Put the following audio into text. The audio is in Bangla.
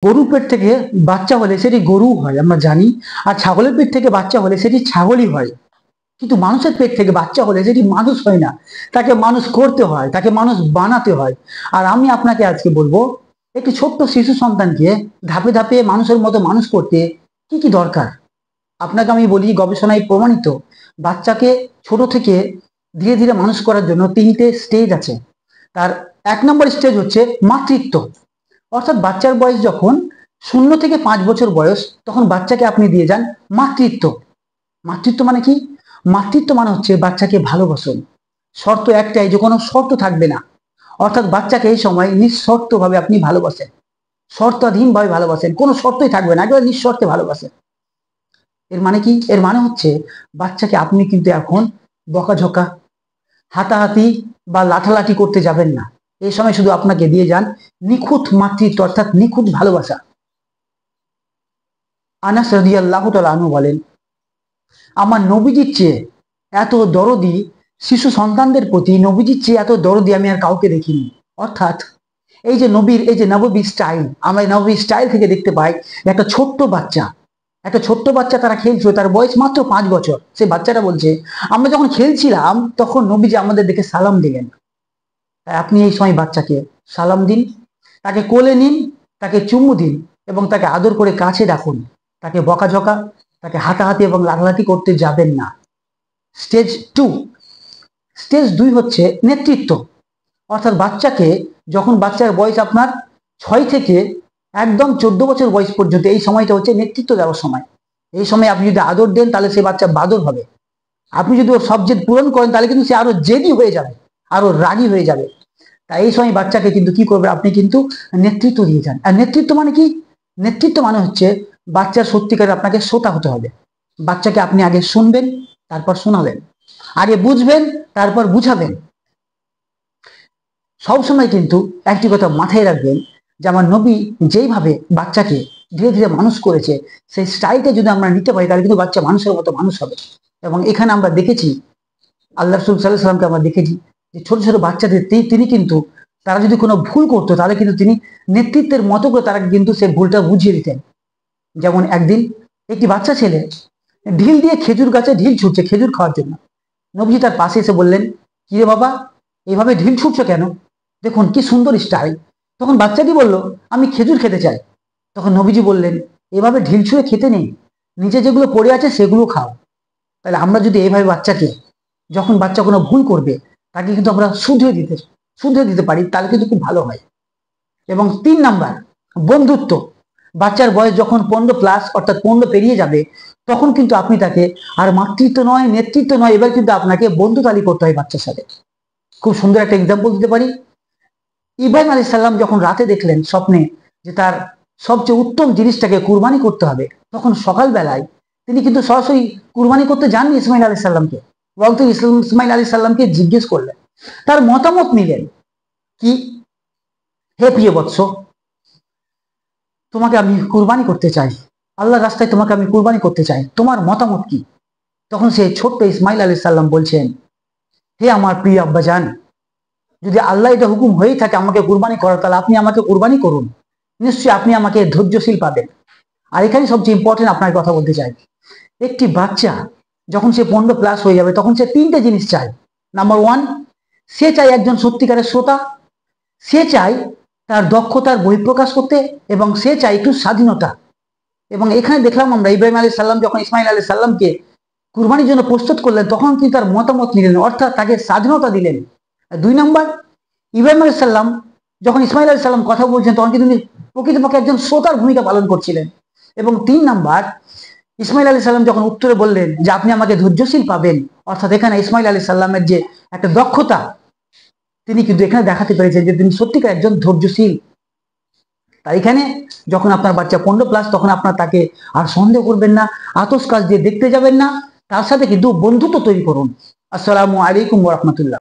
গরুর পেট থেকে বাচ্চা হলে সেটি গরু হয় আমরা জানি, আর ছাগলের পেট থেকে বাচ্চা হলে সেটি ছাগলই হয়। কিন্তু মানুষের পেট থেকে বাচ্চা হলে সেটি মানুষ হয় না, তাকে মানুষ করতে হয়, তাকে মানুষ বানাতে হয়। আর আমি আপনাকে আজকে বলবো একটি ছোট্ট শিশু সন্তানকে ধাপে ধাপে মানুষের মতো মানুষ করতে কি কি দরকার। আপনাকে আমি বলি, গবেষণায় প্রমাণিত বাচ্চাকে ছোট থেকে ধীরে ধীরে মানুষ করার জন্য 3টে স্টেজ আছে। তার 1 নম্বর স্টেজ হচ্ছে মাতৃত্ব। অর্থাৎ বাচ্চার বয়স যখন 0 থেকে 5 বছর বয়স, তখন বাচ্চাকে আপনি দিয়ে যান মাতৃত্ব। মাতৃত্ব মানে কি? মাতৃত্ব মানে হচ্ছে বাচ্চাকে ভালোবাসুন। শর্ত একটাই, যে কোনো শর্ত থাকবে না। অর্থাৎ বাচ্চাকে এই সময় নিঃশর্ত ভাবে আপনি ভালোবাসেন, শর্তাধীন ভাবে ভালোবাসেন, কোনো শর্তই থাকবে না, একেবারে নিঃশর্তে ভালোবাসেন। এর মানে কি? এর মানে হচ্ছে বাচ্চাকে আপনি কিন্তু এখন বকাঝকা, হাতাহাতি বা লাঠালাঠি করতে যাবেন না। এই সময় শুধু আপনাকে দিয়ে যান নিখুঁত মাতৃত্ব, অর্থাৎ নিখুঁত ভালোবাসা। আনাস রাদিয়াল্লাহু তাআলা আনহু বলেন, আমার নবীজির চেয়ে এত দরদি শিশু সন্তানদের প্রতি, নবীজির চেয়ে এত দরদি আমি আর কাউকে দেখিনি। অর্থাৎ এই যে নবীর এই যে নববী স্টাইল, আমরা এই নববী স্টাইল থেকে দেখতে পাই একটা ছোট্ট বাচ্চা তারা খেলছিল, তার বয়স মাত্র 5 বছর। সেই বাচ্চাটা বলছে, আমরা যখন খেলছিলাম তখন নবীজি আমাদের দেখে সালাম দিলেন। তাই আপনি এই সময় বাচ্চাকে সালাম দিন, তাকে কোলে নিন, তাকে চুমু দিন এবং তাকে আদর করে কাছে রাখুন। তাকে বকাঝকা, তাকে হাতাহাতি এবং লাঠালাঠি করতে যাবেন না। স্টেজ 2 হচ্ছে নেতৃত্ব। অর্থাৎ বাচ্চাকে যখন বাচ্চার বয়স আপনার 6 থেকে একদম 14 বছর বয়স পর্যন্ত, এই সময়টা হচ্ছে নেতৃত্ব দেওয়ার সময়। এই সময় আপনি যদি আদর দেন তাহলে সে বাচ্চা বাদর হবে। আপনি যদি ওর সব জেদ পূরণ করেন তাহলে কিন্তু সে আরো জেদি হয়ে যাবে, আরো রাগী হয়ে যাবে। তাই এই সময় বাচ্চাকে কিন্তু কি করবে, আপনি কিন্তু নেতৃত্ব দিয়ে যান। আর নেতৃত্ব মানে কি? নেতৃত্ব মানে হচ্ছে বাচ্চার সত্যিকারে আপনাকে শ্রোতা হতে হবে। বাচ্চাকে আপনি আগে শুনবেন, তারপর শোনাবেন, আগে বুঝবেন, তারপর বুঝাবেন। সবসময় কিন্তু একটি কথা মাথায় রাখবেন, যে আমার নবী যেইভাবে বাচ্চাকে ধীরে ধীরে মানুষ করেছে, সেই স্টাইলটা যদি আমরা নিতে পারি তাহলে কিন্তু বাচ্চা মানুষের মতো মানুষ হবে। এবং এখানে আমরা দেখেছি, আল্লাহ রাসূল সাল্লাল্লাহু আলাইহি সাল্লামকে আমরা দেখেছি যে ছোট ছোট বাচ্চাদের তিনি কিন্তু, তারা যদি কোনো ভুল করতো তাহলে কিন্তু তিনি নেতৃত্বের মতো করে তারা কিন্তু সেই ভুলটা বুঝিয়ে দিতেন। যেমন একদিন একটি বাচ্চা ছেলে ঢিল দিয়ে খেজুর গাছে ঢিল ছুটছে খেজুর খাওয়ার জন্য। নবীজি তার পাশে এসে বললেন, কি রে বাবা, এভাবে ঢিল ছুটছো কেন? দেখুন কি সুন্দর স্টাইল। তখন বাচ্চাটি বলল, আমি খেজুর খেতে চাই। তখন নবীজি বললেন, এভাবে ঢিল ছুঁড়ে খেতে নেই, নিচে যেগুলো পড়ে আছে সেগুলো খাও। তাহলে আমরা যদি এইভাবে বাচ্চাকে, যখন বাচ্চা কোনো ভুল করবে তাকে কিন্তু আমরা শুধরে দিতে পারি, তাহলে কিন্তু খুব ভালো হয়। এবং 3 নাম্বার, বন্ধুত্ব। বাচ্চার বয়স যখন 15+ অর্থাৎ 15 পেরিয়ে যাবে, তখন কিন্তু আপনি তাকে আর মাতৃত্ব নয়, নেতৃত্ব নয়, এবার কিন্তু আপনাকে বন্ধুতালি করতে হয় বাচ্চার সাথে। খুব সুন্দর একটা এক্সাম্পল দিতে পারি। ইব্রাহিম আলাইহিস সালাম যখন রাতে দেখলেন স্বপ্নে যে তার সবচেয়ে উত্তম জিনিসটাকে কুরবানি করতে হবে, তখন সকালবেলায় তিনি কিন্তু সরাসরি কুরবানি করতে যাননি ইসমাইল আলাইহিস সালামকে, বরং তিনি ইসমাইল আলাইহিস সালামকে জিজ্ঞেস করলেন, তার মতামত নিলেন। কি? হে প্রিয় বৎস, তোমাকে আমি কুরবানি করতে চাই, আল্লাহর রাস্তায় তোমাকে আমি কুরবানি করতে চাই, তোমার মতামত কি? তখন সেই ছোট্ট ইসমাইল আলাইহিস সালাম বলছেন, হে আমার প্রিয় আব্বাজান, যদি আল্লাহ এটা হুকুম হয়েই থাকে আমাকে কুরবানি করার, তাহলে আপনি আমাকে কুরবানি করুন, নিশ্চয়ই আপনি আমাকে ধৈর্যশীল পাবেন। আর এখানে সবচেয়ে ইম্পর্টেন্ট আপনার কথা বলতে চাই, একটি বাচ্চা যখন সে 15+ হয়ে যাবে তখন সে 3টে জিনিস চায়। নাম্বার 1, সে চায় একজন সত্যিকারের শ্রোতা, সে চায় তার দক্ষতার বহিঃপ্রকাশ করতে, এবং সে চায় একটু স্বাধীনতা। এবং এখানে দেখলাম আমরা ইব্রাহিম আলাইহিস সালাম যখন ইসমাইল আলাইহিস সালামকে কুরবানির জন্য প্রস্তুত করলেন, তখন কিন্তু তার মতামত নিলেন, অর্থাৎ তাকে স্বাধীনতা দিলেন। 2 নাম্বার, ইব্রাহিম আলাইহিস সালাম যখন ইসমাইল আলাইহিস সালাম কথা বলছেন তখন কিন্তু তিনি প্রকৃতপক্ষে একজন শ্রোতার ভূমিকা পালন করছিলেন। এবং 3 নাম্বার, ইসমাইল আলাইহিস সালাম যখন উত্তরে বললেন যে আপনি আমাকে ধৈর্যশীল পাবেন, অর্থাৎ এখানে ইসমাইল আলাইহিস সালামের যে একটা দক্ষতা, তিনি কিন্তু এখানে দেখাতে পেরেছেন যে তিনি সত্যিকার একজন ধৈর্যশীল। তাই এখানে যখন আপনার বাচ্চা 15+, তখন আপনার তাকে আর সন্দেহ করবেন না, আতশ কাজ দিয়ে দেখতে যাবেন না, তার সাথে কিন্তু বন্ধুত্ব তৈরি করুন। আসসালামু আলাইকুম ওয়া রাহমাতুল্লাহ।